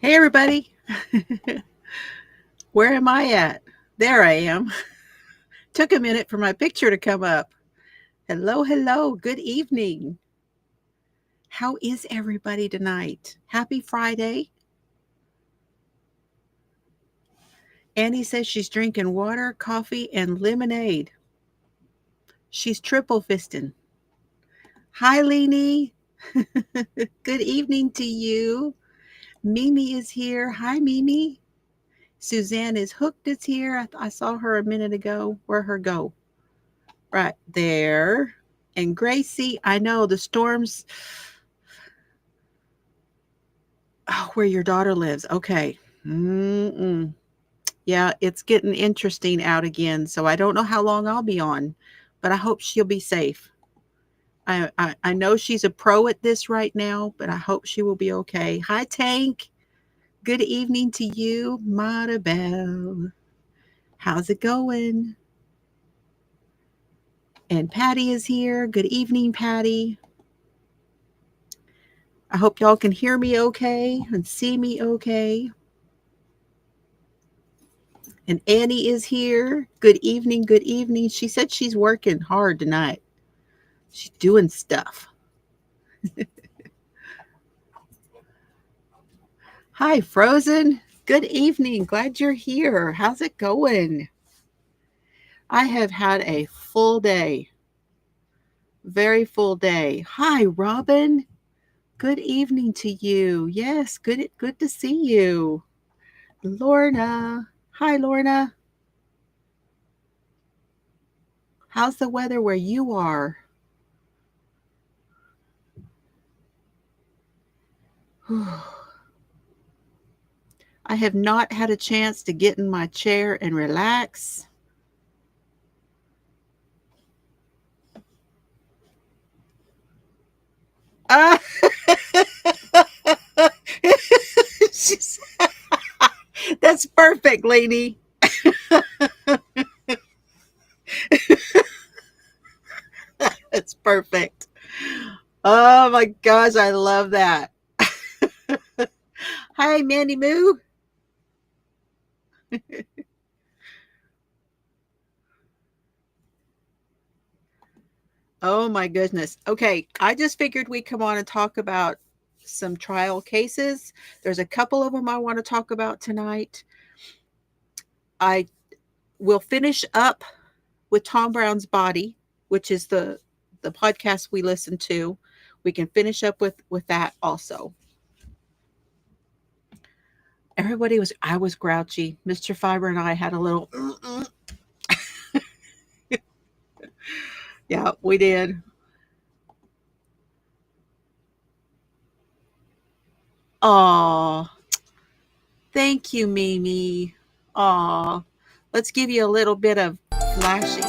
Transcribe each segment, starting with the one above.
Hey, everybody. Where am I at? There I am. Took a minute for my picture to come up. Hello, hello. Good evening. How is everybody tonight? Happy Friday. Annie says she's drinking water, coffee, and lemonade. She's triple fisting. Hi, Leanie. Good evening to you. Mimi is here. Hi, Mimi. Suzanne is hooked. Is here. I saw her a minute ago. Where her go? Right there. And Gracie, I know the storms. Oh, where your daughter lives. Okay. Mm-mm. Yeah, it's getting interesting out again. So I don't know how long I'll be on, but I hope she'll be safe. I know she's a pro at this right now, but I hope she will be okay. Hi, Tank. Good evening to you, Maribel. How's it going? And Patty is here. Good evening, Patty. I hope y'all can hear me okay and see me okay. And Annie is here. Good evening. Good evening. She said she's working hard tonight. She's doing stuff. Hi, Frozen. Good evening. Glad you're here. How's it going? I have had a full day. Very full day. Hi, Robin. Good evening to you. Yes, good to see you. Lorna. Hi, Lorna. How's the weather where you are? I have not had a chance to get in my chair and relax. Uh, that's perfect, lady. That's perfect. Oh my gosh, I love that. Hi, Mandy Moo. Oh my goodness. Okay, I just figured we'd come on and talk about some trial cases. There's a couple of them I want to talk about tonight. I will finish up with Tom Brown's Body, which is the podcast we listen to. We can finish up with that also. I was grouchy. Mr. Fiber and I had a little yeah, we did. Oh, thank you, Mimi. Aw. Let's give you a little bit of flashy.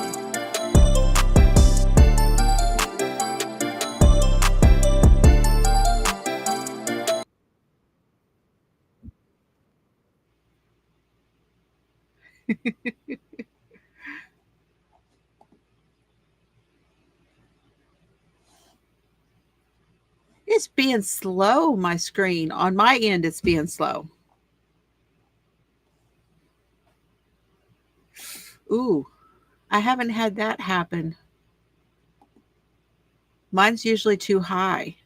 It's being slow, my screen. On my end, it's being slow. Ooh, I haven't had that happen. Mine's usually too high.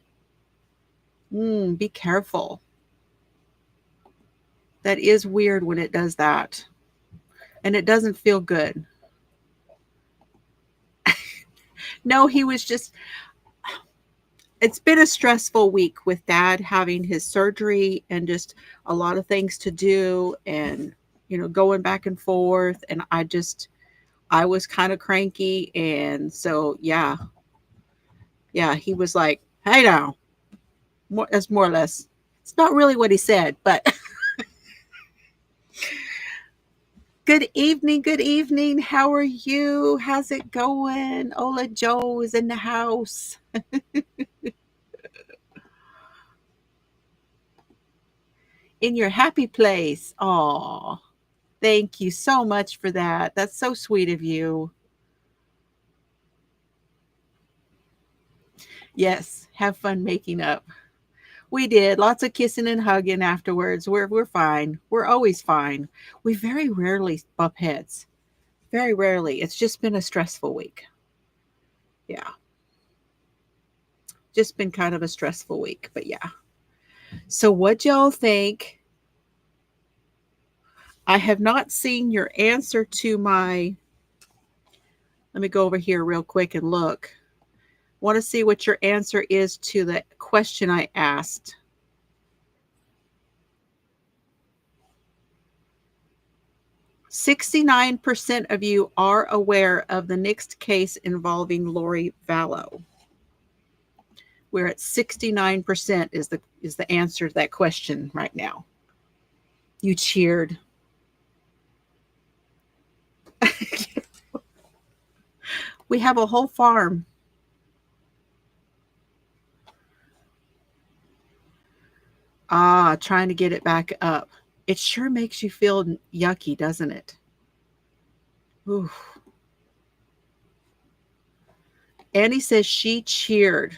Be careful. That is weird when it does that. And it doesn't feel good. No, he was just, it's been a stressful week with dad having his surgery and just a lot of things to do and, going back and forth. And I was kind of cranky. And so, yeah, he was like, hey now, that's more or less, it's not really what he said, but good evening. Good evening. How are you? How's it going? Ola Joe is in the house. In your happy place. Aw. Thank you so much for that. That's so sweet of you. Yes, have fun making up. We did lots of kissing and hugging afterwards. We're fine. We're always fine. We very rarely bump heads. Very rarely. It's just been a stressful week. Yeah. Just been kind of a stressful week, but yeah. So what y'all think? I have not seen your answer to my, let me go over here real quick and look. Want to see what your answer is to the question I asked. "69% of you are aware of the next case involving Lori Vallow." We're at 69% is the answer to that question right now. You cheered. We have a whole farm. Ah, trying to get it back up. It sure makes you feel yucky, doesn't it? Ooh. Annie says she cheered.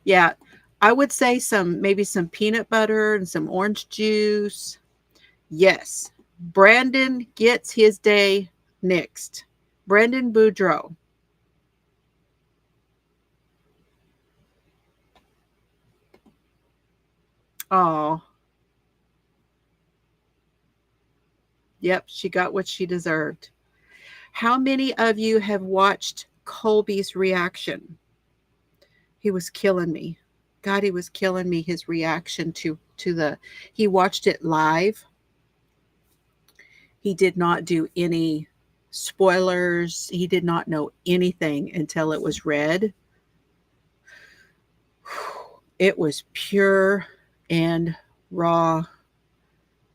Yeah, I would say maybe some peanut butter and some orange juice. Yes, Brandon gets his day next. Brandon Boudreaux. Oh, yep, she got what she deserved. How many of you have watched Colby's reaction? He was killing me. God, he was killing me. His reaction he watched it live. He did not do any spoilers. He did not know anything until it was read. It was pure and raw,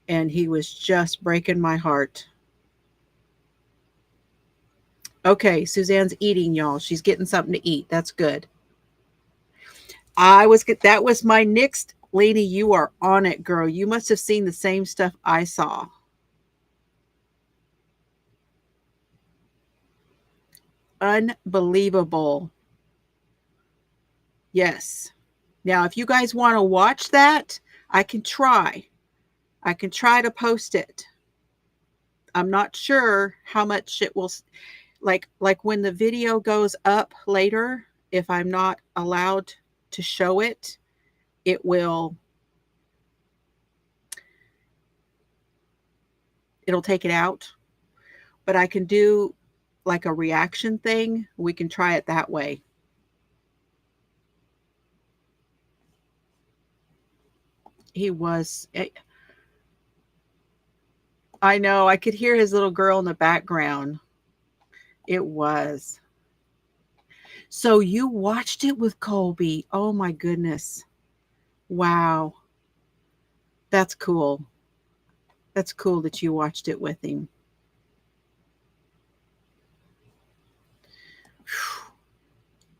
and he was just breaking my heart. Okay, Suzanne's eating, y'all. She's getting something to eat. That's good. That was my next. Lady, you are on it, girl. You must have seen the same stuff I saw. Unbelievable. Yes. Now, if you guys want to watch that, I can try. I can try to post it. I'm not sure how much it will, like when the video goes up later, if I'm not allowed to show it, it will, it'll take it out. But I can do like a reaction thing. We can try it that way. He was, I know, I could hear his little girl in the background. It was. So you watched it with Colby. Oh my goodness. Wow. That's cool. That's cool that you watched it with him.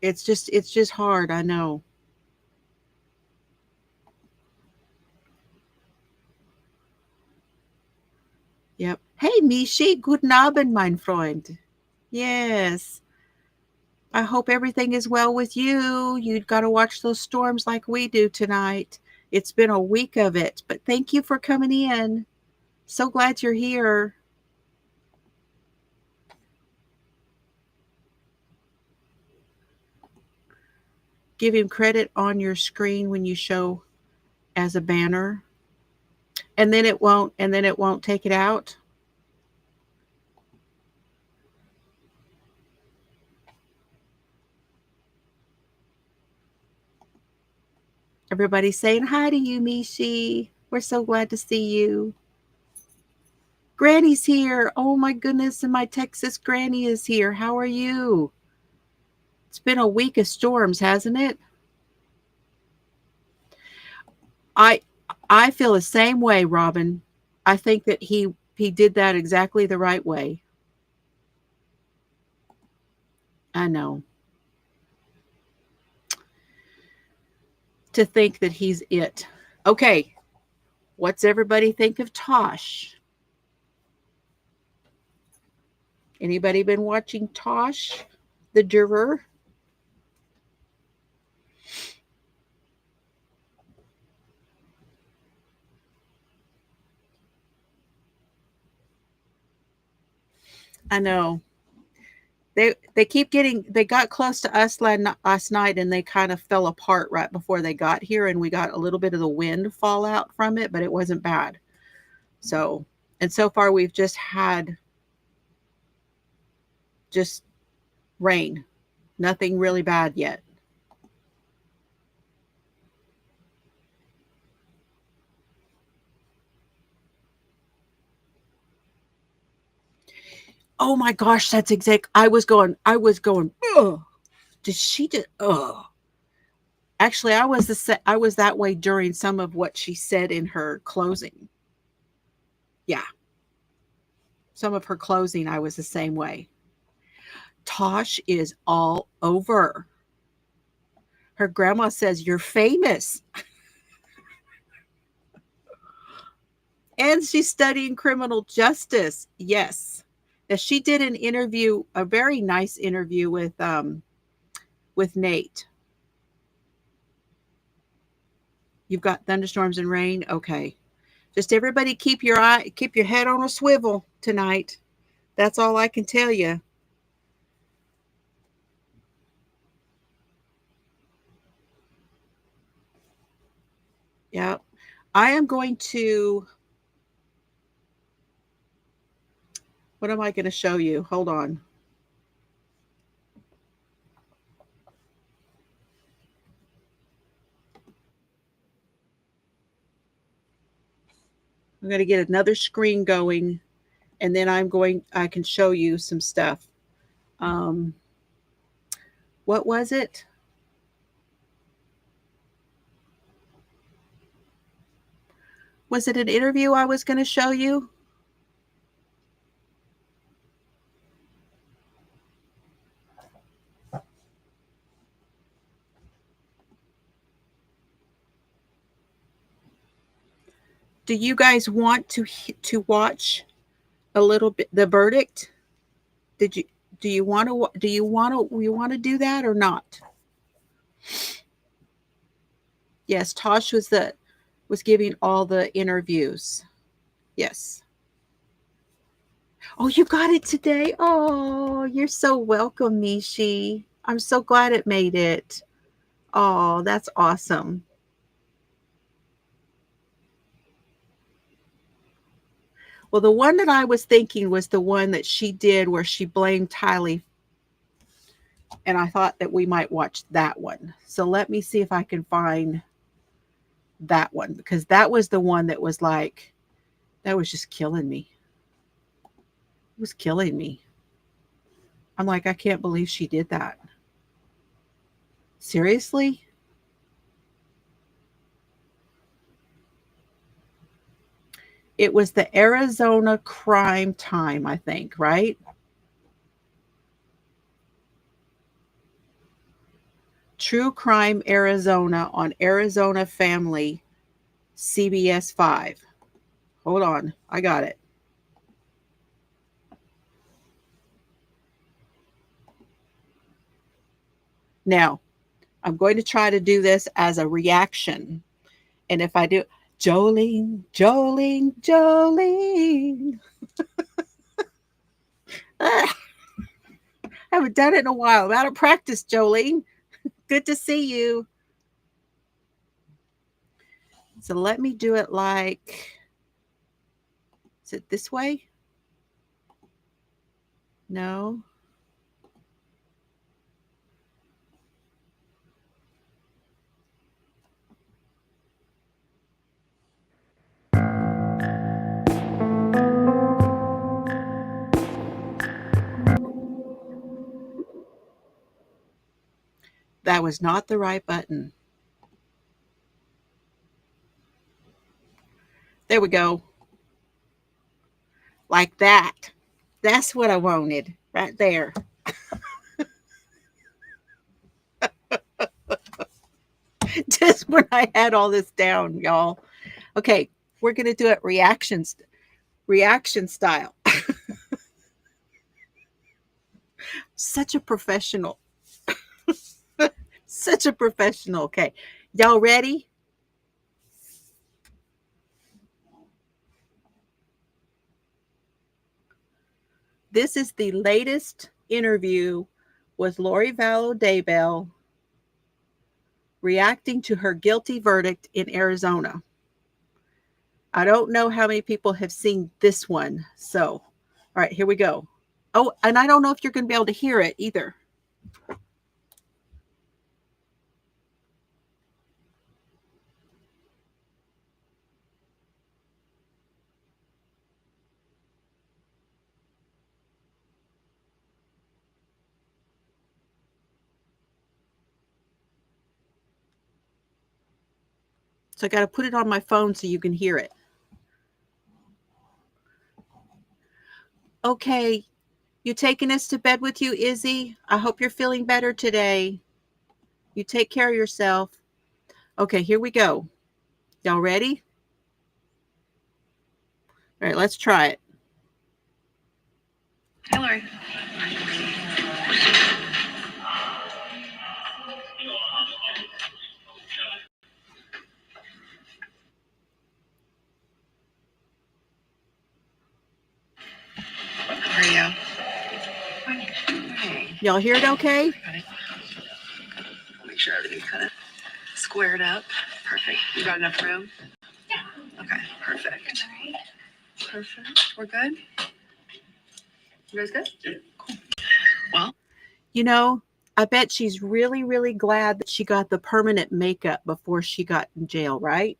It's just hard, I know. Yep. Hey Mishi, guten Abend, mein Freund. Yes. I hope everything is well with you. You've got to watch those storms like we do tonight. It's been a week of it, but thank you for coming in. So glad you're here. Give him credit on your screen when you show as a banner. And then it won't take it out. Everybody's saying hi to you, Mishi. We're so glad to see you. Granny's here. Oh my goodness, and my Texas granny is here. How are you? It's been a week of storms, hasn't it? I I feel the same way, Robin. I think that he did that exactly the right way. I know. To think that he's it. Okay. What's everybody think of Tosh? Anybody been watching Tosh, the juror? I know. They keep getting, they got close to us last night and they kind of fell apart right before they got here, and we got a little bit of the wind fallout from it, but it wasn't bad. So, and so far we've just had just rain. Nothing really bad yet. Oh my gosh, that's exact. I was going, ugh. Did she just, ugh. Actually, I was that way during some of what she said in her closing. Yeah, some of her closing, I was the same way. Tosh is all over. Her grandma says, "You're famous." And she's studying criminal justice. Yes. Now, she did an interview, a very nice interview with Nate. You've got thunderstorms and rain. Okay. Just everybody keep your head on a swivel tonight. That's all I can tell you. Yeah. I am going to, what am I going to show you? Hold on. I'm going to get another screen going, and then I can show you some stuff. Um, what was it? Was it an interview I was going to show you? Do you guys want to watch a little bit the verdict? Did you do you want to do that or not? Yes, Tosh was giving all the interviews. Yes. Oh, you got it today. Oh, you're so welcome, Mishi. I'm so glad it made it. Oh, that's awesome. Well, the one that I was thinking was the one that she did where she blamed Tylee, and I thought that we might watch that one. So let me see if I can find that one, because that was the one that was like, that was just killing me. It was killing me. I'm like, I can't believe she did that. Seriously? It was the Arizona Crime Time, I think, right? True Crime Arizona on Arizona Family, CBS 5. Hold on, I got it. Now, I'm going to try to do this as a reaction. And if I do, Jolene, Jolene, Jolene. Ah, I haven't done it in a while. I'm out of practice, Jolene. Good to see you. So let me do it like, is it this way? No. That was not the right button. There we go. Like that. That's what I wanted right there. Just when I had all this down, y'all. Okay, we're going to do it reaction style. Such a professional. Such a professional. Okay. Y'all ready? This is the latest interview with Lori Vallow Daybell reacting to her guilty verdict in Arizona. I don't know how many people have seen this one. So, all right, here we go. Oh, and I don't know if you're going to be able to hear it either. So I got to put it on my phone so you can hear it. Okay, you taking us to bed with you, Izzy? I hope you're feeling better today. You take care of yourself. Okay, here we go. Y'all ready? All right, let's try it. Hi, Lori. How are you? Hey. Y'all hear it okay? Got it. Make sure everything's kind of squared up. Perfect. You got enough room? Yeah. Okay, perfect. Perfect. We're good? You guys good? Yeah. Cool. Well, You know, I bet she's really, really glad that she got the permanent makeup before she got in jail, right?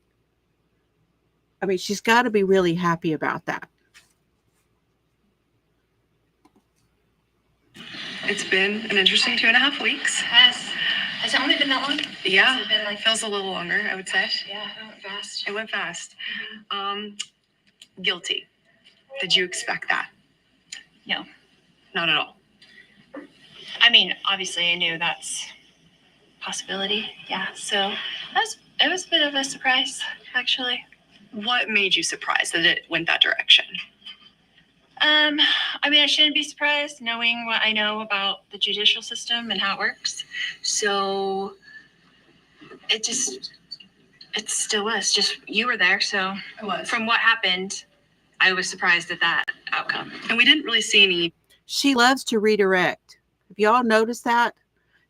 I mean, she's got to be really happy about that. it's been an interesting 2.5 weeks. Has it only been that long? Yeah. Has it been like Feels a little longer, I would say. Yeah, it went fast. It went fast. Guilty. Did you expect that? No. Not at all. I mean, obviously I knew that's a possibility. Yeah. So it was a bit of a surprise, actually. What made you surprised that it went that direction? I mean, I shouldn't be surprised knowing what I know about the judicial system and how it works. So it still was. Just you were there, so It was. from what happened, I was surprised at that outcome. And we didn't really see any. She loves to redirect. Have y'all noticed that?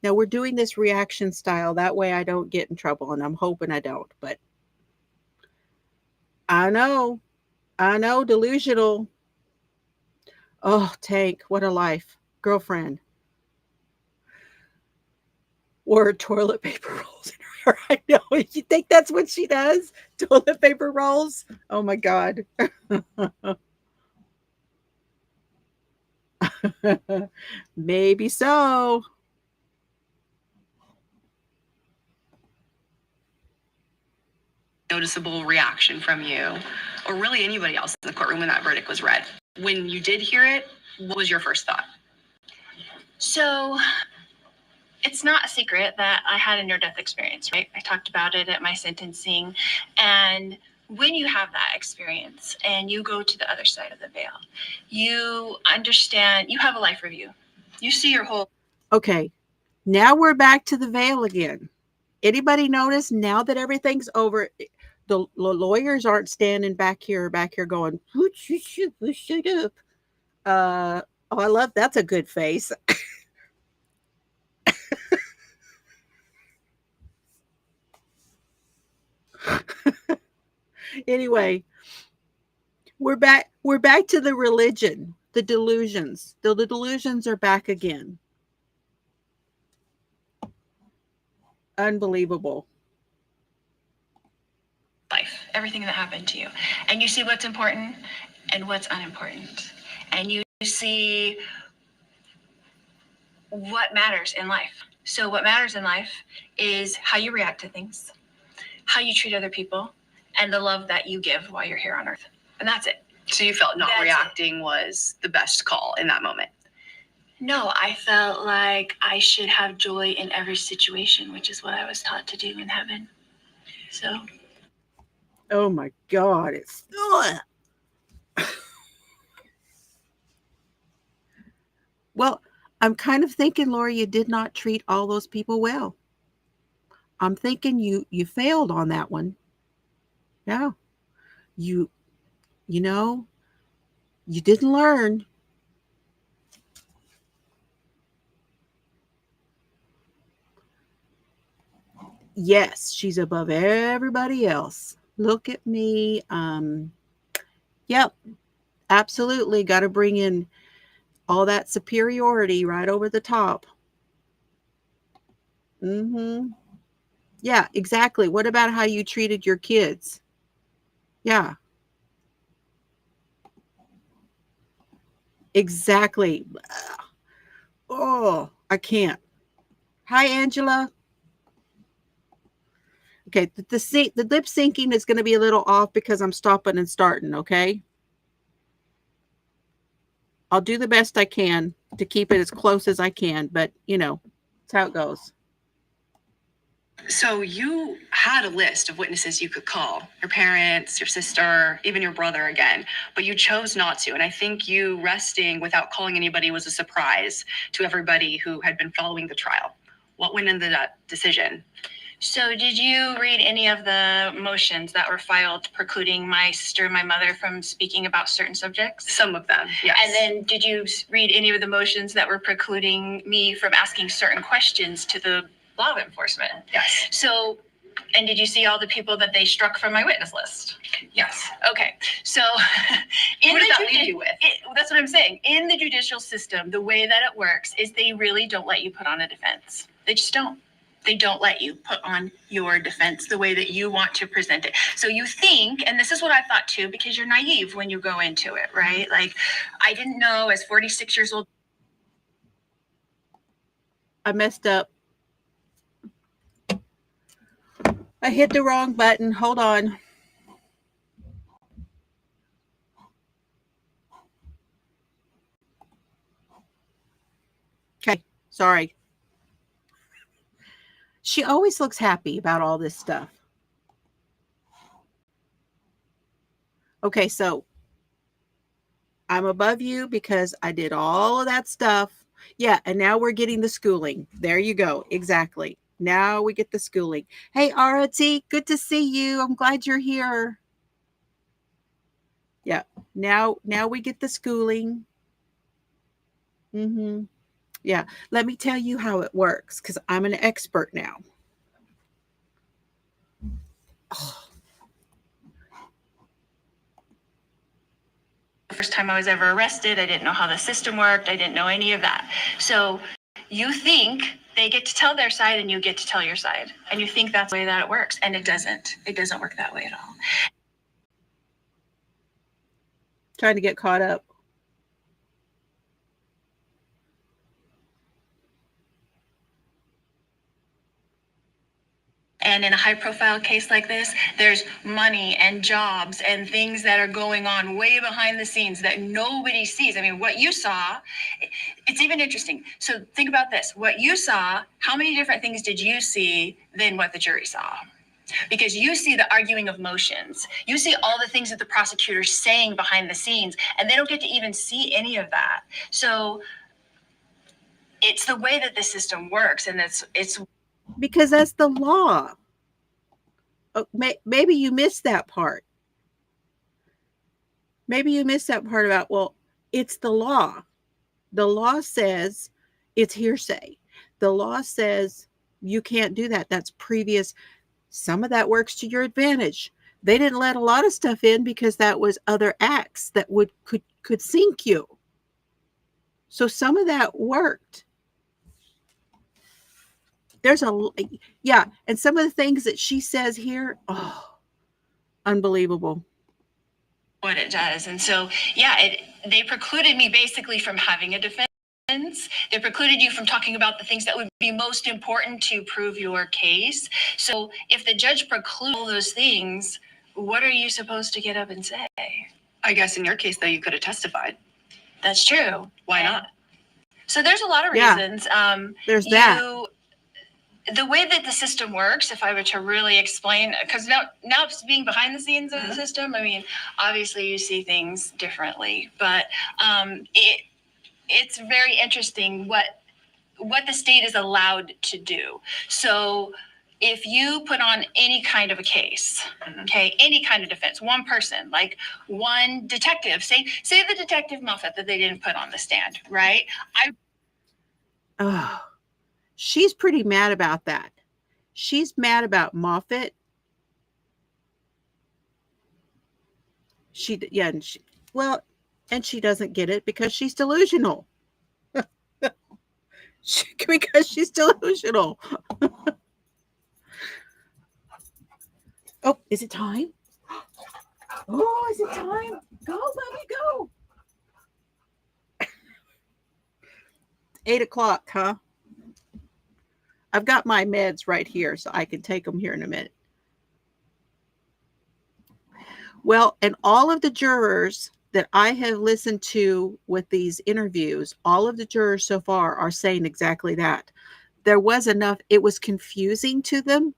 Now we're doing this reaction style. That way I don't get in trouble, and I'm hoping I don't. But I know, delusional. Oh, Tank, what a life. Girlfriend. Or toilet paper rolls in her. I know. You think that's what she does? Toilet paper rolls? Oh my God. Maybe so. Noticeable reaction from you or really anybody else in the courtroom when that verdict was read. When you did hear it, what was your first thought? So it's not a secret that I had a near-death experience, right? I talked about it at my sentencing. And when you have that experience and you go to the other side of the veil, you understand, you have a life review. You see your whole... Okay, now we're back to the veil again. Anybody notice now that everything's over, the lawyers aren't standing back here going, shut up. Oh, I love, that's a good face. Anyway, we're back to the religion, the delusions. The delusions are back again. Unbelievable. life, everything that happened to you. And you see what's important and what's unimportant. And you see what matters in life. So what matters in life is how you react to things, how you treat other people, and the love that you give while you're here on earth. And that's it. So you felt not That's reacting was the best call in that moment? No, I felt like I should have joy in every situation, which is what I was taught to do in heaven. So. Oh my God, it's... Well, I'm kind of thinking, Laura, you did not treat all those people well. I'm thinking you failed on that one. Yeah. You know, you didn't learn. Yes, she's above everybody else. Look at me. Yep, absolutely. Got to bring in all that superiority right over the top. Mm-hmm. Yeah, exactly. What about how you treated your kids? Yeah, exactly. Oh, I can't. Hi, Angela. Okay, the lip syncing is going to be a little off because I'm stopping and starting, okay? I'll do the best I can to keep it as close as I can, but that's how it goes. So you had a list of witnesses you could call, your parents, your sister, even your brother again, but you chose not to. And I think you resting without calling anybody was a surprise to everybody who had been following the trial. What went into that decision? So did you read any of the motions that were filed precluding my sister and my mother from speaking about certain subjects? Some of them, yes. And then did you read any of the motions that were precluding me from asking certain questions to the law enforcement? Yes. So, and did you see all the people that they struck from my witness list? Yes. Okay. So What did that leave you with? That's what I'm saying. In the judicial system, the way that it works is they really don't let you put on a defense. They just don't. They don't let you put on your defense the way that you want to present it. So you think, and this is what I thought too, because you're naive when you go into it, right? Like, I didn't know as 46 years old. I messed up. I hit the wrong button. Hold on. Okay, sorry. She always looks happy about all this stuff. Okay, so I'm above you because I did all of that stuff. Yeah, and now we're getting the schooling. There you go. Exactly. Now we get the schooling. Hey, Arati, good to see you. I'm glad you're here. Yeah, now we get the schooling. Mm-hmm. Yeah, let me tell you how it works because I'm an expert now. Oh. The first time I was ever arrested, I didn't know how the system worked. I didn't know any of that. So you think they get to tell their side and you get to tell your side. And you think that's the way that it works. And it doesn't. It doesn't work that way at all. Trying to get caught up. And in a high profile case like this, there's money and jobs and things that are going on way behind the scenes that nobody sees. I mean, what you saw, it's even interesting. So think about this. What you saw, how many different things did you see than what the jury saw? Because you see the arguing of motions. You see all the things that the prosecutor's saying behind the scenes, and they don't get to even see any of that. So it's the way that the system works, and it's because that's the law. Oh, maybe you missed that part. Maybe you missed that part about, well, it's the law. The law says it's hearsay. The law says you can't do that. That's previous. Some of that works to your advantage. They didn't let a lot of stuff in because that was other acts that could sink you. So some of that worked. Yeah, and some of the things that she says here, oh, unbelievable. What it does. And so, yeah, they precluded me basically from having a defense. They precluded you from talking about the things that would be most important to prove your case. So if the judge precludes all those things, what are you supposed to get up and say? I guess in your case, though, you could have testified. That's true. Why not? So there's a lot of reasons. There's that. The way that the system works, if I were to really explain, because now being behind the scenes of the system, I mean, obviously you see things differently, but it's very interesting what the state is allowed to do. So if you put on any kind of a case, okay, any kind of defense, one person, like one detective, say the detective Moffat that they didn't put on the stand, right? Oh, she's pretty mad about that. She's mad about Moffat. Yeah, and she doesn't get it because she's delusional. Because she's delusional. Oh, is it time? Oh, is it time? Go, Bubby, go. 8 o'clock, huh? I've got my meds right here, so I can take them here in a minute. Well, and all of the jurors that I have listened to with these interviews, all of the jurors so far are saying exactly that. There was enough, it was confusing to them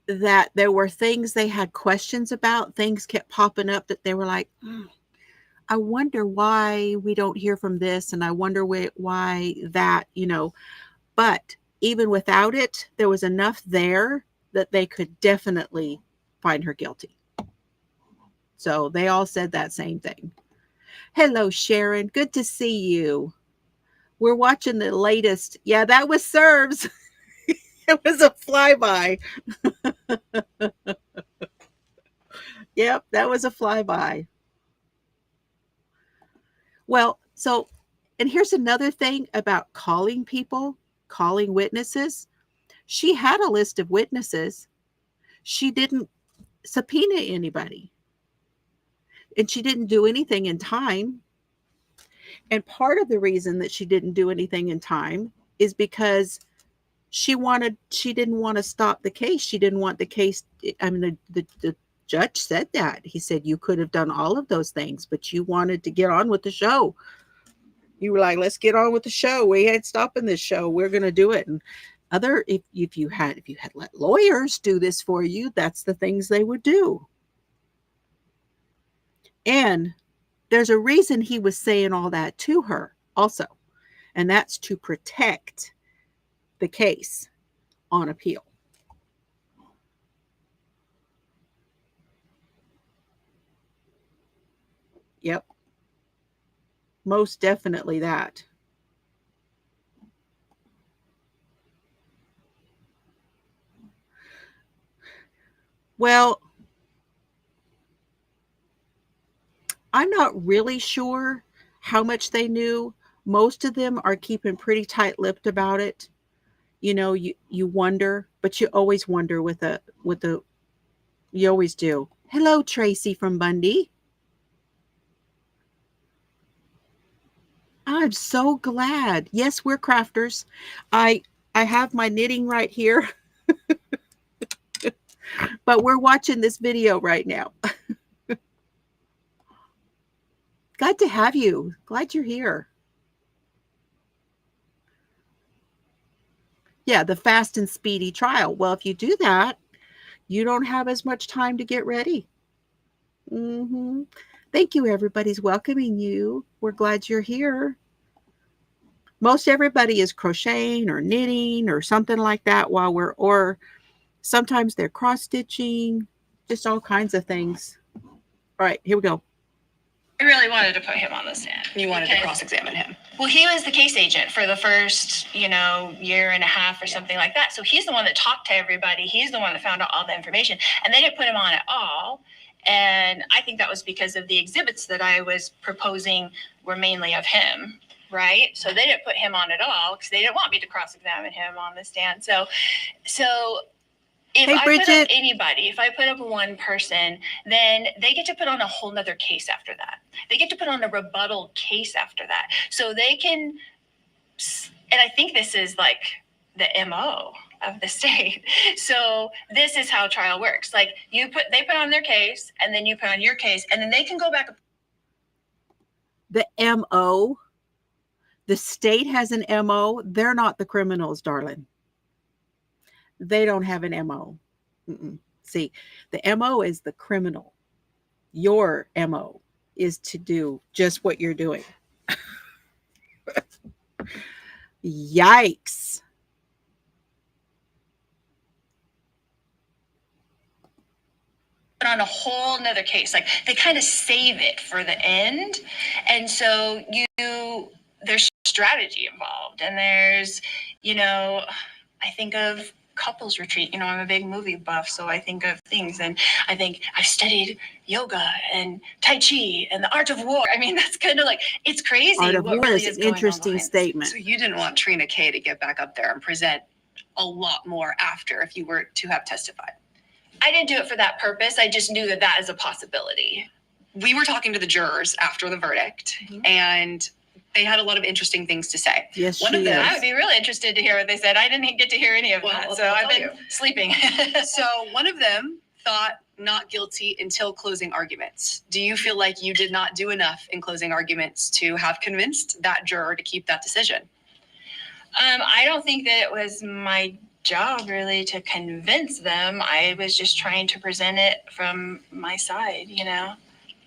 that there were things they had questions about. Things kept popping up that they were like, I wonder why we don't hear from this, and I wonder why that, But even without it, there was enough there that they could definitely find her guilty. So they all said that same thing. Hello, Sharon. Good to see you. We're watching the latest. Yeah, that was Serves. It was a flyby. Yep, that was a flyby. Well, and here's another thing about calling people, calling witnesses. She had a list of witnesses. She didn't subpoena anybody. And she didn't do anything in time. And part of the reason that she didn't do anything in time is because she didn't want to stop the case. She didn't want the case. I mean, the judge said that. He said, you could have done all of those things, but you wanted to get on with the show. You were like, let's get on with the show. We ain't stopping this show. We're going to do it. And if you had let lawyers do this for you, that's the things they would do. And there's a reason he was saying all that to her also. And that's to protect the case on appeal. Yep. Most definitely that. Well, I'm not really sure how much they knew. Most of them are keeping pretty tight-lipped about it. You wonder, but you always wonder you always do. Hello, Tracy from Bundy. I'm so glad. Yes, we're crafters. I have my knitting right here, but we're watching this video right now. Glad to have you. Glad you're here. Yeah, the fast and speedy trial. Well, if you do that, you don't have as much time to get ready. Mm-hmm. Thank you. Everybody's welcoming you. We're glad you're here. Most everybody is crocheting or knitting or something like that or sometimes they're cross stitching, just all kinds of things. All right, here we go. I really wanted to put him on the stand. You wanted to cross-examine him. Well, he was the case agent for the first, year and a half or something like that. So he's the one that talked to everybody. He's the one that found out all the information. And they didn't put him on at all. And I think that was because of the exhibits that I was proposing were mainly of him, right? So they didn't put him on at all because they didn't want me to cross-examine him on the stand. So if I put up anybody, if I put up one person, then they get to put on a whole nother case after that. They get to put on a rebuttal case after that. So they can, and I think this is like the MO of the state. So this is how trial works. Like they put on their case and then you put on your case and then they can go back. The MO, the state has an MO. They're not the criminals, darling. They don't have an MO. See, the MO is the criminal. Your MO is to do just what you're doing. Yikes. On a whole nother case. Like they kind of save it for the end. And so there's strategy involved. And there's, you know, I think of couples retreat. You know, I'm a big movie buff, so I think of things, and I think I've studied yoga and Tai Chi and the art of war. I mean, that's kind of like, it's crazy. Art of what war really is an going on interesting behind statement. So you didn't want Trina K to get back up there and present a lot more after if you were to have testified. I didn't do it for that purpose. I just knew that that is a possibility. We were talking to the jurors after the verdict, and they had a lot of interesting things to say. Yes, One of she them, is. I would be really interested to hear what they said. I didn't get to hear any of Well, that, I'll so I've tell been you. sleeping. So one of them thought not guilty until closing arguments. Do you feel like you did not do enough in closing arguments to have convinced that juror to keep that decision? I don't think that it was my job really to convince them. I was just trying to present it from my side, you know.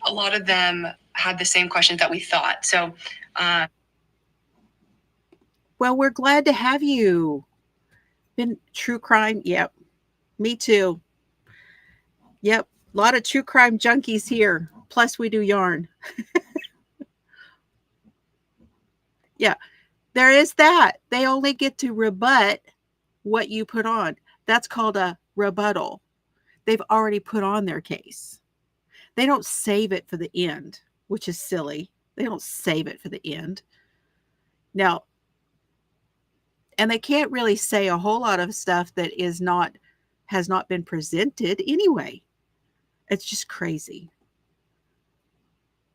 A lot of them had the same questions that we thought. So, Well, we're glad to have you. Been true crime? Yep. Me too. Yep. A lot of true crime junkies here. Plus, we do yarn. Yeah. There is that. They only get to rebut what you put on. That's called a rebuttal. They've already put on their case. They don't save it for the end, which is silly. They don't save it for the end. Now, and they can't really say a whole lot of stuff that has not been presented anyway. It's just crazy.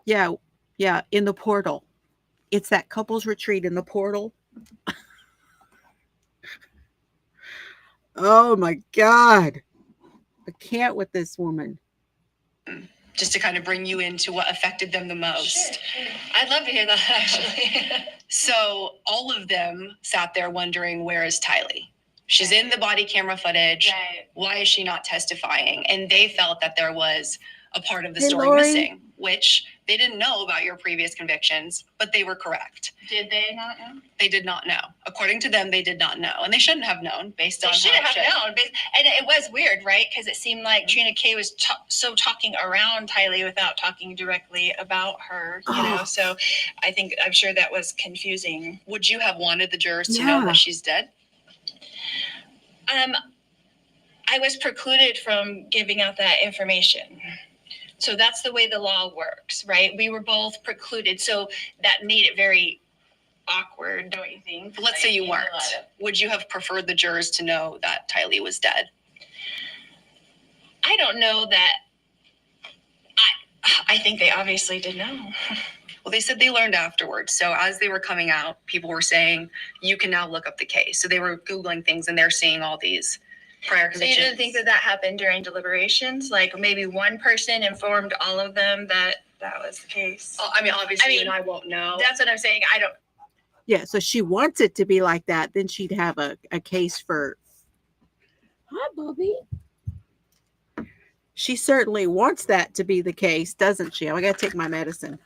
Yeah, in the portal. It's that couples retreat in the portal. Oh my God. I can't with this woman. just to kind of bring you into what affected them the most. Sure. I'd love to hear that, actually. So all of them sat there wondering, where is Tylee? She's in the body camera footage. Right. Why is she not testifying? And they felt that there was a part of the Hey, story Lori. missing, which they didn't know about your previous convictions, but they were correct. Did they not know? They did not know. According to them, they did not know. And they shouldn't have known based on They should how it have should. known. And it was weird, right? Because it seemed like Trina K was talking around Tylee without talking directly about her, you know? So I'm sure that was confusing. Would you have wanted the jurors to know that she's dead? I was precluded from giving out that information. So that's the way the law works, right? We were both precluded. So that made it very awkward, don't you think? Let's say you weren't. Would you have preferred the jurors to know that Tylee was dead? I don't know that. I think they obviously did know. Well, they said they learned afterwards. So as they were coming out, people were saying, you can now look up the case. So they were Googling things and they're seeing all these prior So you convictions. didn't think that happened during deliberations? Like maybe one person informed all of them that was the case? Obviously, you and I won't know. That's what I'm saying. I don't. Yeah, so she wants it to be like that. Then she'd have a case for. Hi, Bobby. She certainly wants that to be the case, doesn't she? I got to take my medicine.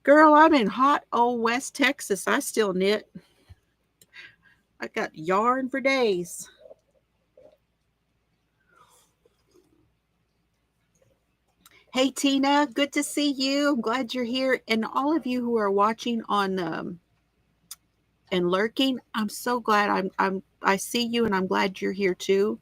Girl, I'm in hot old West Texas. I still knit. I got yarn for days. Hey, Tina, good to see you. I'm glad you're here. And all of you who are watching on and lurking, I'm so glad I see you, and I'm glad you're here too.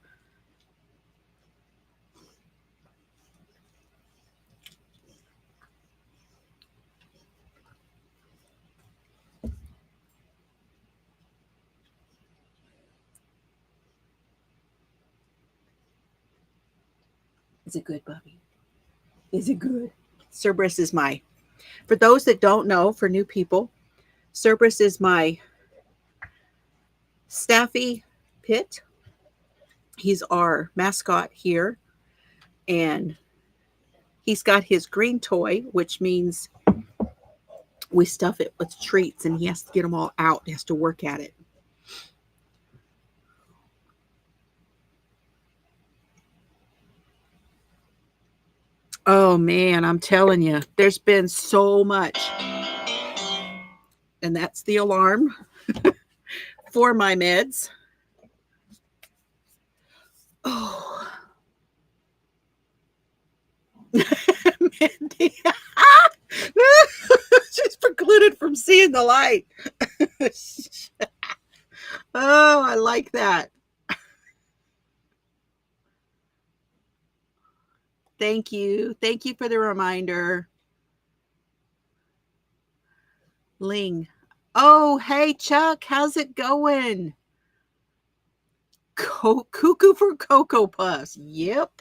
Is it good, Bubby? Is it good? Cerberus is for those that don't know, for new people, Cerberus is my Staffy Pit. He's our mascot here. And he's got his green toy, which means we stuff it with treats, and he has to get them all out. He has to work at it. Oh, man, I'm telling you, there's been so much. And that's the alarm for my meds. Oh. Mindy. I'm seeing the light. Oh, I like that. Thank you. Thank you for the reminder. Ling. Oh, hey, Chuck. How's it going? Cuckoo for Cocoa Puffs. Yep.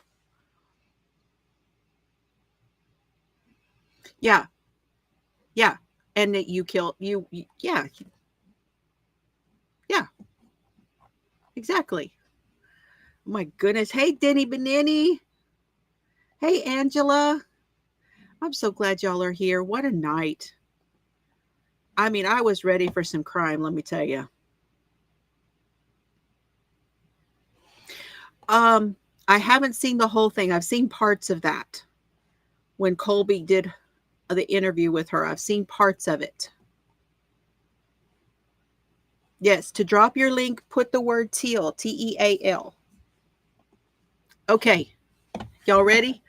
Yeah. Yeah. And that you killed you. Yeah. Yeah. Exactly. Oh my goodness. Hey, Denny Benini. Hey, Angela. I'm so glad y'all are here. What a night. I mean, I was ready for some crime, let me tell you. I haven't seen the whole thing. I've seen parts of that. When Colby did the interview with her, I've seen parts of it. Yes, to drop your link, put the word teal, T-E-A-L. Okay, y'all ready?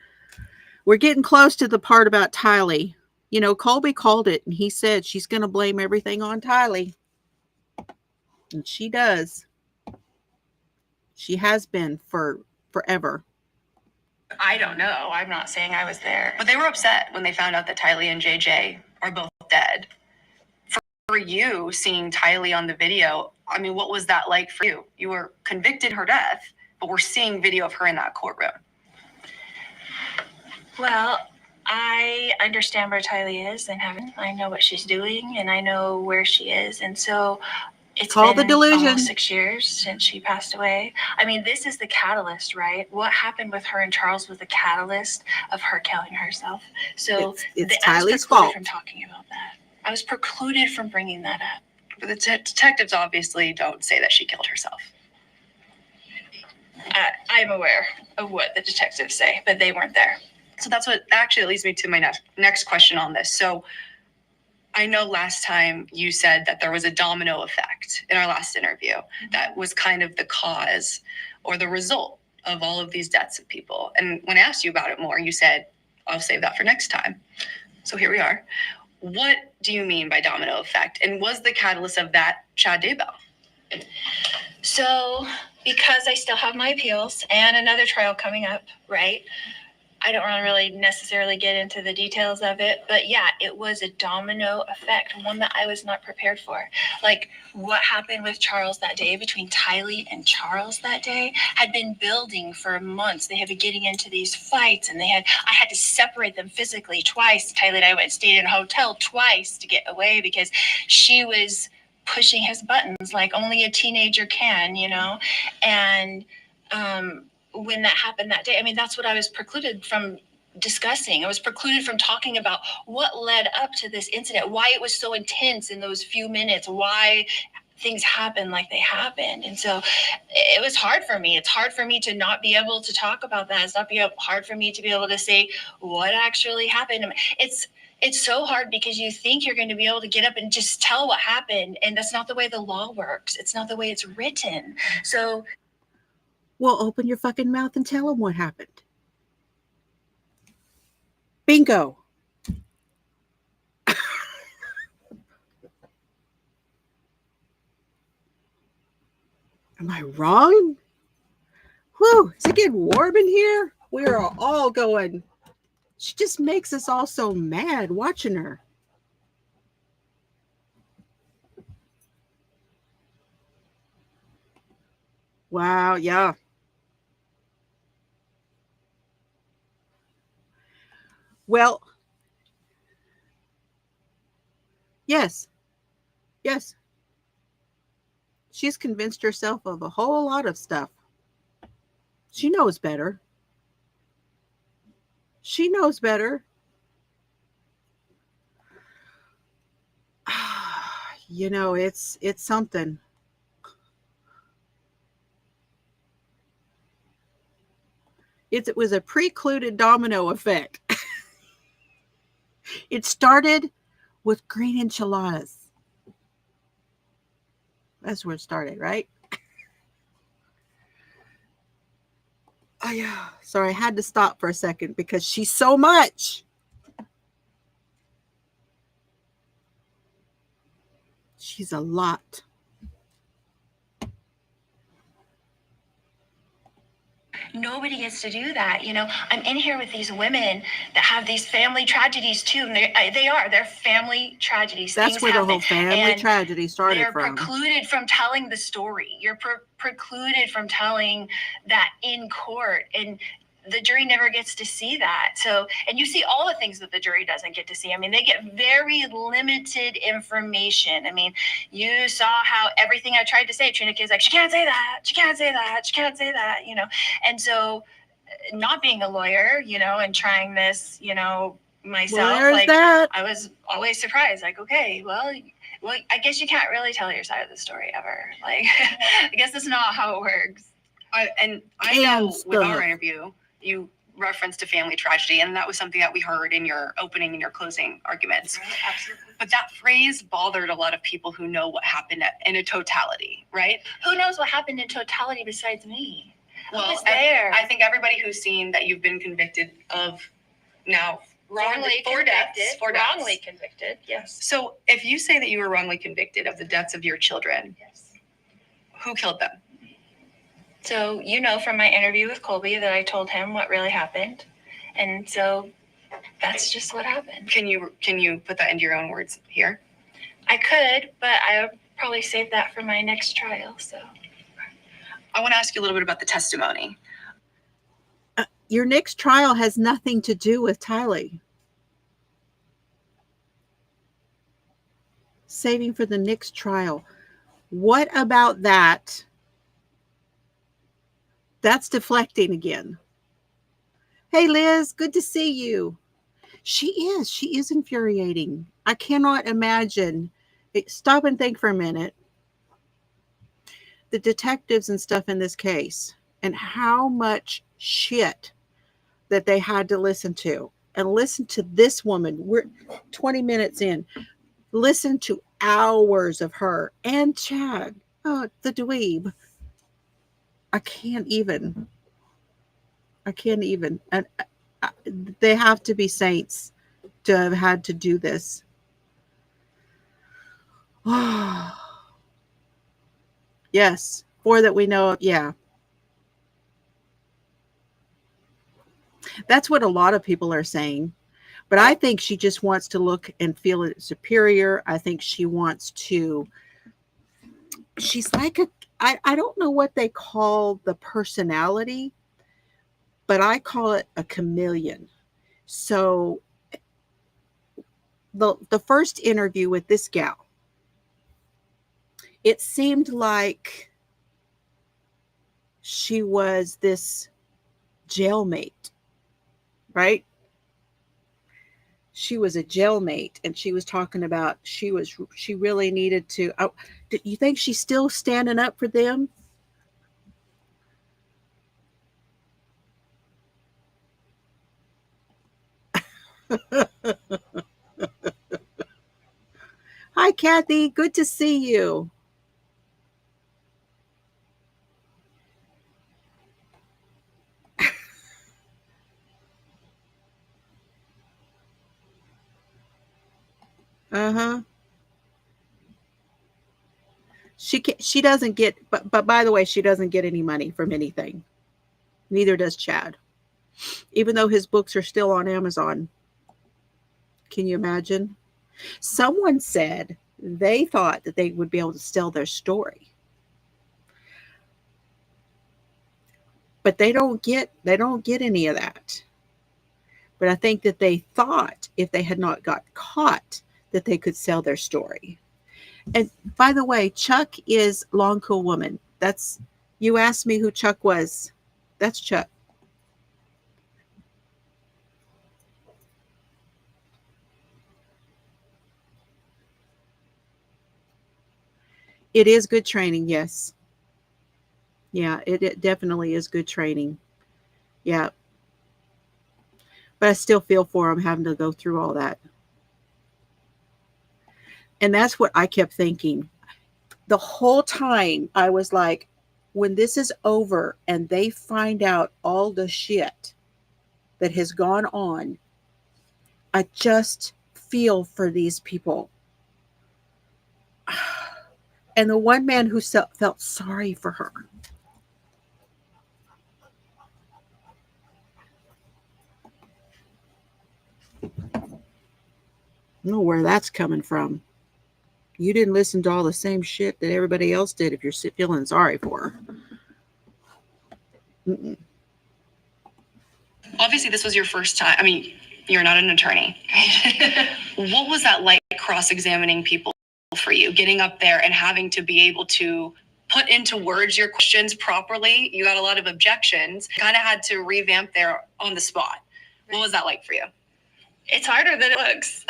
We're getting close to the part about Tylee. You know, Colby called it, and he said she's going to blame everything on Tylee. And she does. She has been for forever. I don't know. I'm not saying I was there. But they were upset when they found out that Tylee and JJ are both dead. For you, seeing Tylee on the video, I mean, what was that like for you? You were convicted of her death, but we're seeing video of her in that courtroom. Well, I understand where Tylee is in heaven. I know what she's doing, and I know where she is. And so it's Call been the delusion. almost 6 years since she passed away. I mean, this is the catalyst, right? What happened with her and Charles was the catalyst of her killing herself. So it's I was Tylee's precluded fault from talking about that. I was precluded from bringing that up. But the detectives obviously don't say that she killed herself. I'm aware of what the detectives say, but they weren't there. So that's what actually leads me to my next question on this. So I know last time you said that there was a domino effect in our last interview that was kind of the cause or the result of all of these deaths of people. And when I asked you about it more, you said, I'll save that for next time. So here we are. What do you mean by domino effect? And was the catalyst of that Chad Daybell? So because I still have my appeals and another trial coming up, right? I don't want to really necessarily get into the details of it, but yeah, it was a domino effect, one that I was not prepared for. Like what happened with Charles that day, between Tylee and Charles that day, had been building for months. They had been getting into these fights, and I had to separate them physically twice. Tylee and I went and stayed in a hotel twice to get away because she was pushing his buttons like only a teenager can, you know? And when that happened that day, I mean, that's what I was precluded from discussing. I was precluded from talking about what led up to this incident, why it was so intense in those few minutes, why things happened like they happened. And so it was hard for me. It's hard for me to not be able to talk about that. It's hard for me to be able to say what actually happened. It's so hard because you think you're going to be able to get up and just tell what happened. And that's not the way the law works. It's not the way it's written. So, well, open your fucking mouth and tell them what happened. Bingo. Am I wrong? Whew, is it getting warm in here? We are all going. She just makes us all so mad watching her. Wow, yeah. Well, yes. Yes. She's convinced herself of a whole lot of stuff. She knows better. She knows better. You know, it's something. It was a precluded domino effect. It started with green enchiladas. That's where it started, right? Oh, yeah. Sorry, I had to stop for a second because she's so much. She's a lot. Nobody gets to do that. I'm in here with these women that have these family tragedies too. And they're family tragedies. That's Things where the happen, whole family and tragedy started they're from. precluded from telling the story. You're precluded from telling that in court. And the jury never gets to see that. So, and you see all the things that the jury doesn't get to see. I mean, they get very limited information. I mean, you saw how everything I tried to say, Trina Kid's like, she can't say that, she can't say that, she can't say that, And so not being a lawyer, and trying this, myself, there's that. I was always surprised, like, okay, well, I guess you can't really tell your side of the story ever. Like, I guess that's not how it works. I know with our interview, you referenced a family tragedy, and that was something that we heard in your opening and your closing arguments. Right, absolutely. But that phrase bothered a lot of people who know what happened in a totality, right? Who knows what happened in totality besides me? Well, Who was there? I think everybody who's seen that you've been convicted of now wrongly convicted. Wrongly convicted, yes. So if you say that you were wrongly convicted of the deaths of your children, Yes. who killed them? So from my interview with Colby that I told him what really happened. And so that's just what happened. Can you put that into your own words here? I could, but I would probably save that for my next trial. So I want to ask you a little bit about the testimony. Your next trial has nothing to do with Tylee. Saving for the next trial. What about that? That's deflecting again. Hey, Liz, good to see you. She is infuriating. I cannot imagine. Stop and think for a minute. The detectives and stuff in this case, and how much shit that they had to listen to. And listen to this woman. We're 20 minutes in. Listen to hours of her and Chad. Oh, the dweeb. I can't even. And they have to be saints to have had to do this. Yes, 4 that we know of. Yeah. That's what a lot of people are saying. But I think she just wants to look and feel superior. I think she wants to. She's like I don't know what they call the personality, but I call it a chameleon. So the first interview with this gal, it seemed like she was this jailmate, right? She was a jailmate, and she was talking about she really needed to. Oh, do you think she's still standing up for them? Hi, Kathy. Good to see you. Uh-huh. She doesn't get, but by the way, she doesn't get any money from anything. Neither does Chad. Even though his books are still on Amazon. Can you imagine? Someone said they thought that they would be able to sell their story. But they don't get any of that. But I think that they thought if they had not got caught that they could sell their story. And by the way, Chuck is Long Cool Woman. That's, you asked me who Chuck was. That's Chuck. It is good training, yes. Yeah, it definitely is good training. Yeah. But I still feel for him having to go through all that. And that's what I kept thinking. The whole time I was like, when this is over and they find out all the shit that has gone on, I just feel for these people. And the one man who felt sorry for her. I don't know where that's coming from. You didn't listen to all the same shit that everybody else did if you're feeling sorry for her. Mm-mm. Obviously, this was your first time. I mean, you're not an attorney. What was that like cross-examining people for you, getting up there and having to be able to put into words your questions properly? You got a lot of objections, kind of had to revamp there on the spot. What was that like for you? It's harder than it looks.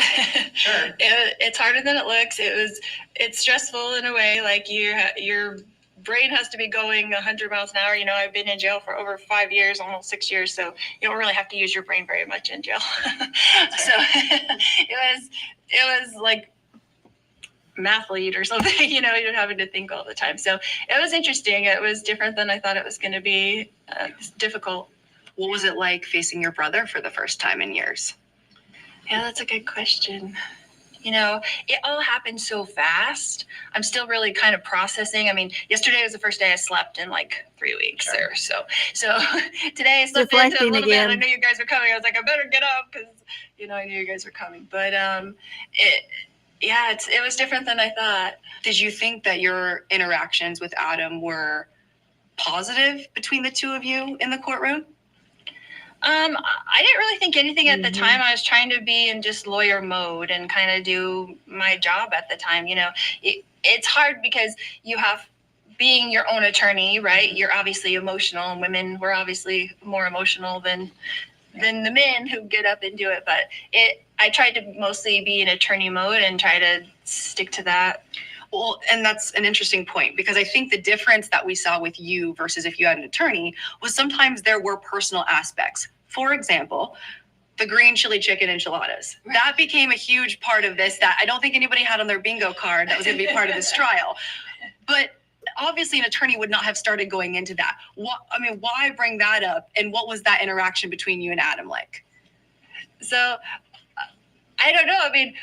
Sure. It's harder than it looks. It's stressful in a way. Like your brain has to be going 100 miles an hour. You know, I've been in jail for over 5 years, almost 6 years, so you don't really have to use your brain very much in jail. So it was like math lead or something, you know, you're having to think all the time. So it was interesting. It was different than I thought it was going to be. Difficult. What was it like facing your brother for the first time in years? Yeah, that's a good question. You know, it all happened so fast. I'm still really kind of processing. I mean, yesterday was the first day I slept in like 3 weeks or so. So today I slept in a little bit. I knew you guys were coming. I was like, I better get up because, you know, I knew you guys were coming. But it was different than I thought. Did you think that your interactions with Adam were positive between the two of you in the courtroom? I didn't really think anything at the time. I was trying to be in just lawyer mode and kind of do my job at the time. You know, it's hard because you have being your own attorney, right? You're obviously emotional, and women were obviously more emotional than the men who get up and do it. But I tried to mostly be in attorney mode and try to stick to that. Well, and that's an interesting point, because I think the difference that we saw with you versus if you had an attorney was sometimes there were personal aspects. For example, the green chili chicken enchiladas. Right. That became a huge part of this that I don't think anybody had on their bingo card that was going to be part of this trial. But obviously an attorney would not have started going into that. Why bring that up? And what was that interaction between you and Adam like? So I don't know. I mean,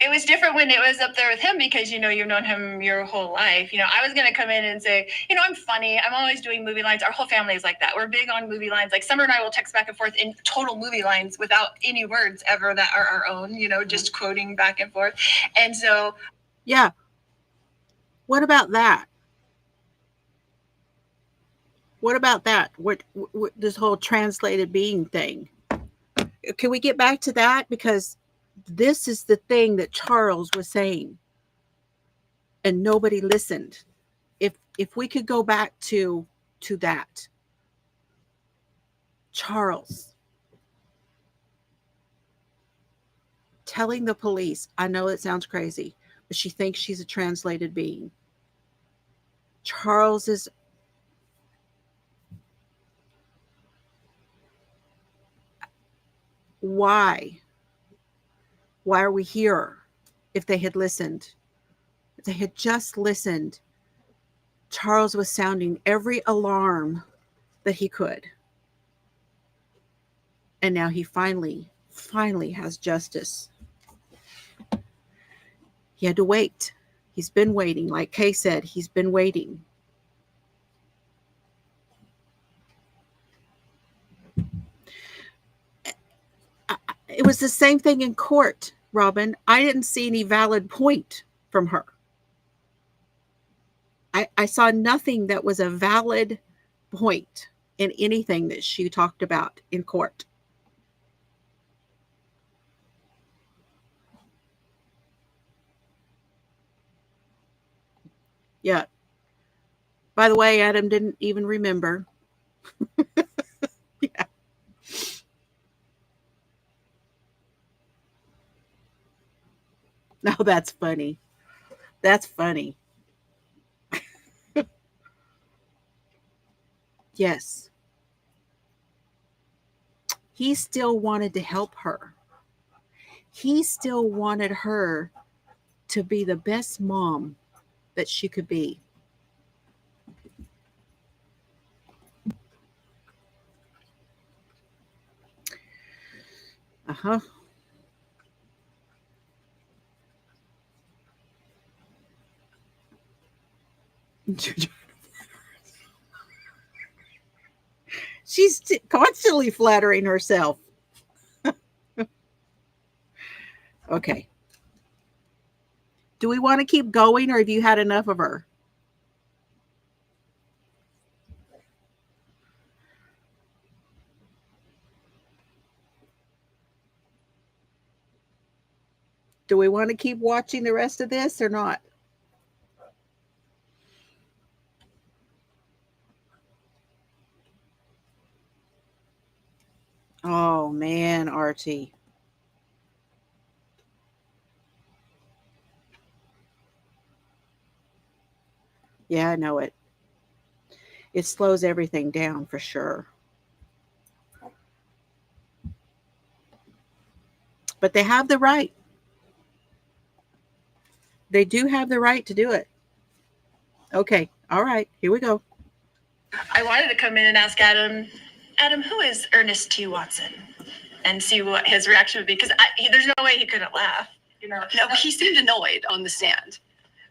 it was different when it was up there with him because, you know, you've known him your whole life. You know, I was going to come in and say, you know, I'm funny. I'm always doing movie lines. Our whole family is like that. We're big on movie lines. Like Summer and I will text back and forth in total movie lines without any words ever that are our own, you know, just quoting back and forth. And so. Yeah. What about that? What about that? What this whole translated being thing? Can we get back to that? Because this is the thing that Charles was saying and nobody listened. If we could go back to that. Charles telling the police, I know it sounds crazy, but she thinks she's a translated being. Charles is why are we here? If they had listened, if they had just listened, Charles was sounding every alarm that he could. And now he finally has justice. He had to wait. He's been waiting. Like Kay said, he's been waiting. It was the same thing in court, Robin. I didn't see any valid point from her. I saw nothing that was a valid point in anything that she talked about in court. Yeah. By the way, Adam didn't even remember. Yeah. No, that's funny. That's funny. Yes. He still wanted to help her. He still wanted her to be the best mom that she could be. She's constantly flattering herself. Okay. Do we want to keep going or have you had enough of her? Do we want to keep watching the rest of this or not? Oh man, Archie. Yeah, I know it. It slows everything down for sure. But they have the right. They do have the right to do it. Okay. All right. Here we go. I wanted to come in and ask Adam, who is Ernest T. Watson? And see what his reaction would be, because there's no way he couldn't laugh. No, he seemed annoyed on the stand.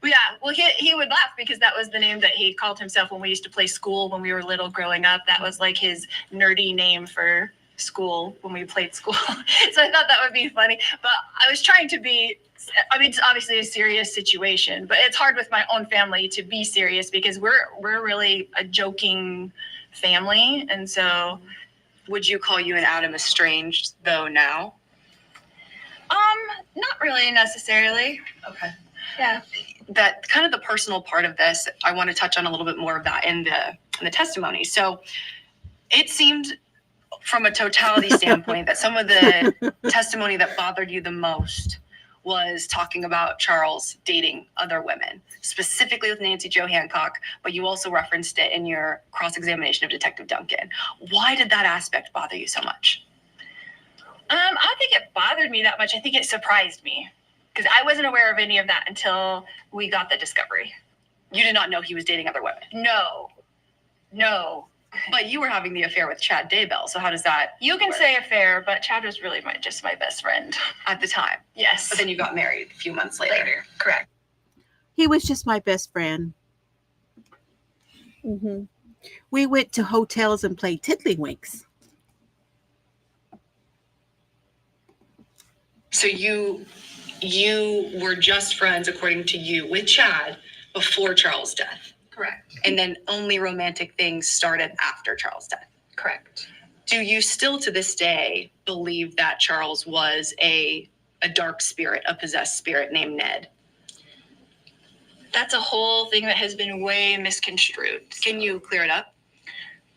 Yeah, well, he would laugh because that was the name that he called himself when we used to play school when we were little growing up. That was like his nerdy name for school when we played school. So I thought that would be funny. But I was trying to be, it's obviously a serious situation, but it's hard with my own family to be serious because we're really a joking family. And so. Would you call you and Adam estranged though now? Not really necessarily. Okay. Yeah. That kind of the personal part of this, I want to touch on a little bit more of that in the testimony. So it seemed from a totality standpoint that some of the testimony that bothered you the most was talking about Charles dating other women, specifically with Nancy Jo Hancock, but you also referenced it in your cross-examination of Detective Duncan. Why did that aspect bother you so much? I don't think it bothered me that much. I think it surprised me because I wasn't aware of any of that until we got the discovery. You did not know he was dating other women? No. But you were having the affair with Chad Daybell, so how does that You can work? say affair, but Chad was really just my best friend. At the time? Yes. But then you got married a few months later. Correct. He was just my best friend. Mm-hmm. We went to hotels and played tiddlywinks. So you were just friends, according to you, with Chad before Charles' death. Correct. And then only romantic things started after Charles' death. Correct. Do you still to this day believe that Charles was a dark spirit, a possessed spirit named Ned? That's a whole thing that has been way misconstrued. Can you clear it up?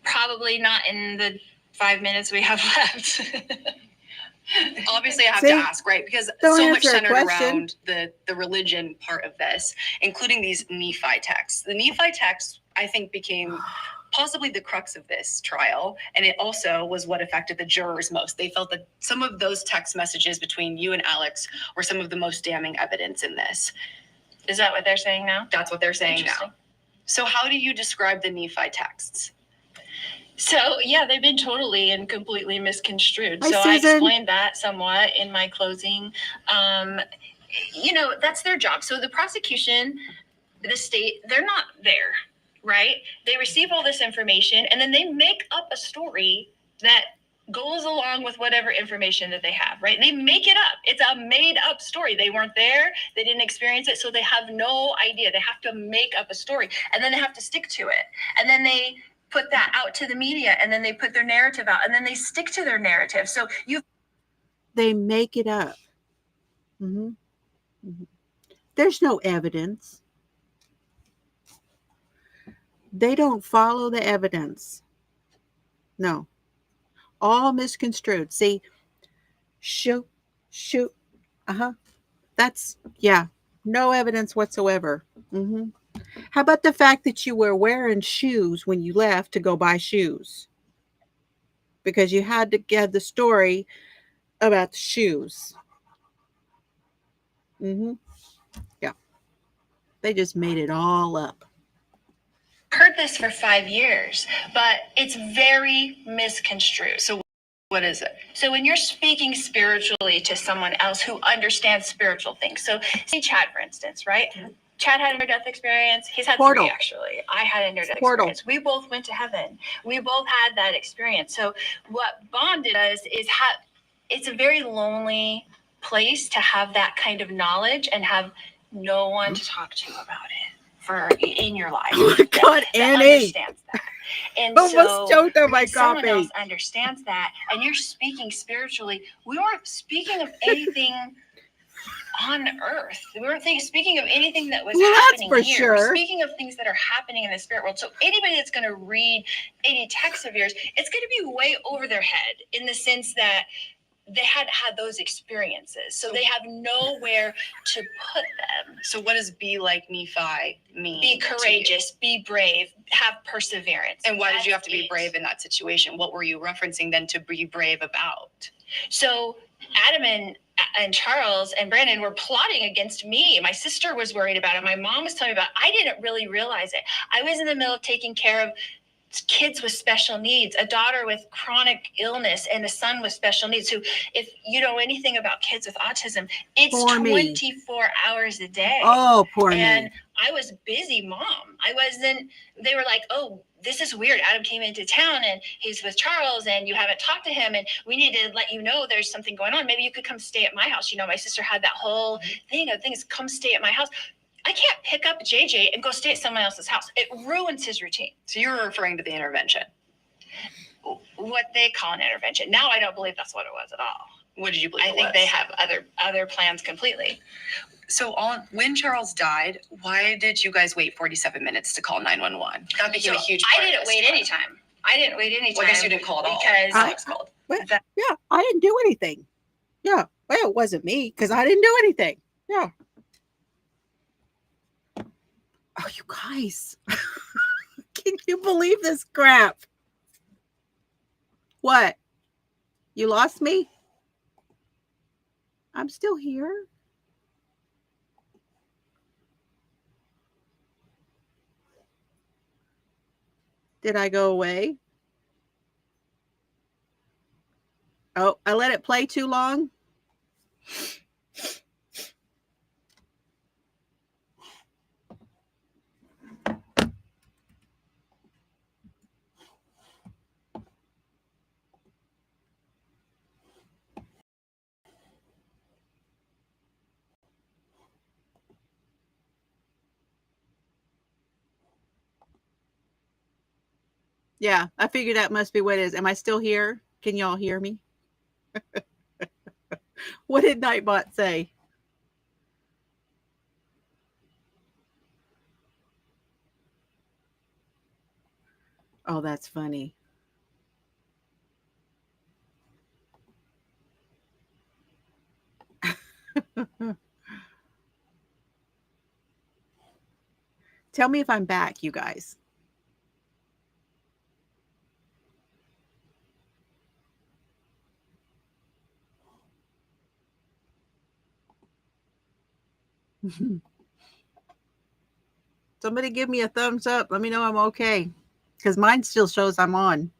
Probably not in the 5 minutes we have left. Obviously, I have to ask, right? Because so much centered around the religion part of this, including these Nephi texts. The Nephi texts, I think, became possibly the crux of this trial, and it also was what affected the jurors most. They felt that some of those text messages between you and Alex were some of the most damning evidence in this. Is that what they're saying now? That's what they're saying now. So how do you describe the Nephi texts? So, yeah, they've been totally and completely misconstrued. Hi, so Susan. I explained that somewhat in my closing. That's their job. So the prosecution, the state, they're not there, right? They receive all this information and then they make up a story that goes along with whatever information that they have, right? They make it up. It's a made up story. They weren't there. They didn't experience it. So they have no idea. They have to make up a story and then they have to stick to it. And then they put that out to the media and then they put their narrative out and then they stick to their narrative. So They make it up. Mm-hmm. Mm-hmm. There's no evidence. They don't follow the evidence. No. All misconstrued. See, shoot. That's, no evidence whatsoever. Mm-hmm. How about the fact that you were wearing shoes when you left to go buy shoes? Because you had to get the story about the shoes. Mm-hmm. Yeah. They just made it all up. heard this for 5 years, but it's very misconstrued. So what is it? So when you're speaking spiritually to someone else who understands spiritual things, so say Chad, for instance, right? Chad had a near-death experience. He's had Portal. 3, actually. I had a near-death Portal. experience. We both went to heaven. We both had that experience. So what bonded us is it's a very lonely place to have that kind of knowledge and have no one to talk to about it in your life. Oh my God, that Annie. understands that. And Almost choked on my when someone coffee. else understands that, and you're speaking spiritually, we weren't speaking of anything on earth. We weren't speaking of anything that was happening for here. sure. We're speaking of things that are happening in the spirit world. So anybody that's going to read any text of yours, it's going to be way over their head in the sense that they had those experiences. So they have nowhere to put them. So what does be like Nephi mean? Be courageous, be brave, have perseverance. And why did you have to be That's brave in that situation? What were you referencing then to be brave about? So Adam and Charles and Brandon were plotting against me. My sister was worried about it. My mom was telling me about it. I didn't really realize it. I was in the middle of taking care of kids with special needs, a daughter with chronic illness, and a son with special needs. So if you know anything about kids with autism, it's Poor me. 24 hours a day. Oh, poor And me. I was busy mom. They were like, oh, this is weird. Adam came into town and he's with Charles and you haven't talked to him. And we need to let you know there's something going on. Maybe you could come stay at my house. You know, my sister had that whole thing of things, come stay at my house. I can't pick up JJ and go stay at someone else's house. It ruins his routine. So you were referring to the intervention. What they call an intervention. Now I don't believe that's what it was at all. What did you believe? I think they have other plans completely. So when Charles died, why did you guys wait 47 minutes to call 911? That became a huge part. I didn't wait any time. Well, I guess you didn't call at all. Because Alex called. Yeah, I didn't do anything. Yeah, well, it wasn't me because I didn't do anything. Yeah. Oh, you guys. Can you believe this crap? What? You lost me? I'm still here. Did I go away? Oh, I let it play too long. Yeah, I figured that must be what it is. Am I still here? Can y'all hear me? What did Nightbot say? Oh, that's funny. Tell me if I'm back, you guys. Somebody give me a thumbs up. Let me know I'm okay. Because mine still shows I'm on.